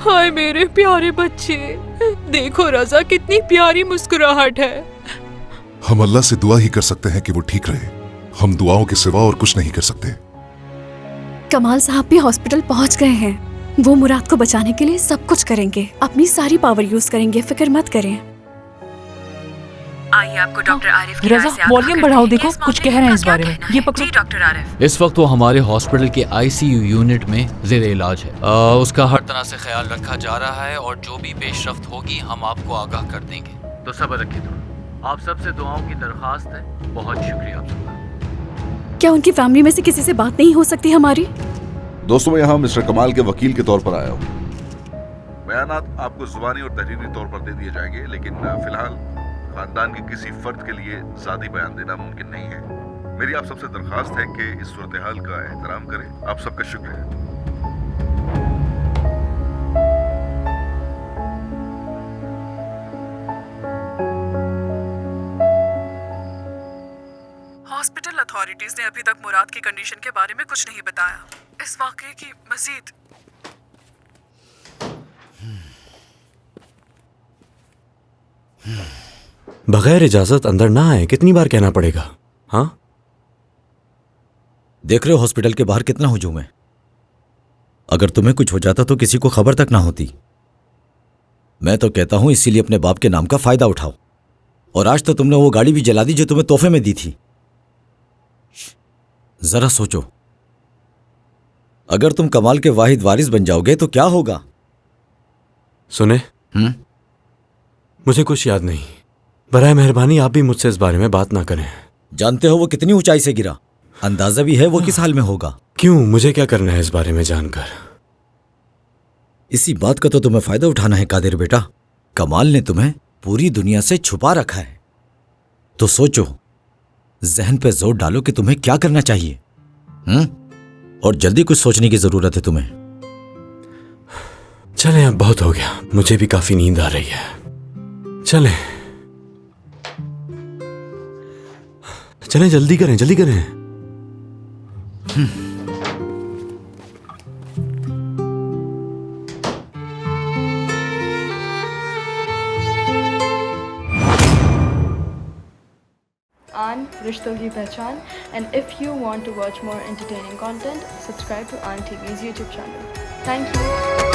हाय मेरे प्यारे बच्चे, देखो रजा कितनी प्यारी मुस्कुराहट है। हम अल्लाह से दुआ ही कर सकते हैं कि वो ठीक रहे। हम दुआओं के सिवा और कुछ नहीं कर सकते। कमाल साहब भी हॉस्पिटल पहुंच गए हैं। वो मुराद को बचाने के लिए सब कुछ करेंगे, अपनी सारी पावर यूज करेंगे, फिक्र मत करें। आइए आपको डॉक्टर आरिफ की रजा राय से वॉल्यूम आगाह बढ़ाओ, करते हैं देखो कि इस कुछ मामले कह रहे हैं में इस क्या बारे में। कहना ये है। पकड़ो। जी डॉक्टर आरिफ। इस वक्त वो हमारे हॉस्पिटल के आईसीयू यूनिट में ज़ेर इलाज है। उसका हर तरह से ख्याल रखा जा रहा है और जो भी पेशरफ्त होगी हम आपको आगाह कर देंगे। तो सब्र रखिए थोड़ा। आप सबसे दुआओं की दरख्वास्त है। बहुत शुक्रिया आप सबका। क्या उनकी फैमिली में से किसी से बात नहीं हो सकती हमारी? दोस्तों, मैं यहाँ मिस्टर कमाल के वकील के तौर पर आया हूँ। बयानात आपको जुबानी और तहरीरी तौर पर दे दिए जाएंगे, लेकिन फिलहाल खानदान के किसी फर्द के लिए ज़ाती बयान देना मुमकिन नहीं है। मेरी आप सबसे दरख्वास्त है कि इस सूरत हाल का एहतराम करें। आप सबका शुक्रिया। हॉस्पिटल अथॉरिटीज ने अभी तक मुराद की कंडीशन के बारे में कुछ नहीं बताया। इस वाकये की मजीद बगैर इजाजत अंदर ना आए, कितनी बार कहना पड़ेगा? हाँ, देख रहे हो हॉस्पिटल के बाहर कितना हुजूम है। अगर तुम्हें कुछ हो जाता तो किसी को खबर तक ना होती। मैं तो कहता हूं इसीलिए अपने बाप के नाम का फायदा उठाओ। और आज तो तुमने वो गाड़ी भी जला दी जो तुम्हें तोहफे में दी थी। जरा सोचो, अगर तुम कमाल के वाहिद वारिस बन जाओगे तो क्या होगा? सुने, मुझे कुछ याद नहीं। बराए मेहरबानी आप भी मुझसे इस बारे में बात ना करें। जानते हो वो कितनी ऊंचाई से गिरा? अंदाजा भी है वो किस हाल में होगा? क्यों, मुझे क्या करना है इस बारे में जानकर? इसी बात का तो तुम्हें फायदा उठाना है कादिर बेटा। कमाल ने तुम्हें पूरी दुनिया से छुपा रखा है। तो सोचो, जहन पे जोर डालो कि तुम्हें क्या करना चाहिए। और जल्दी कुछ सोचने की जरूरत है तुम्हें। चलें, अब बहुत हो गया, मुझे भी काफी नींद आ रही है। चलें चलें, जल्दी करें, जल्दी करें। आन रिश्तों की पहचान, and if you want to watch more entertaining content, subscribe to Aan TV's YouTube channel. Thank you.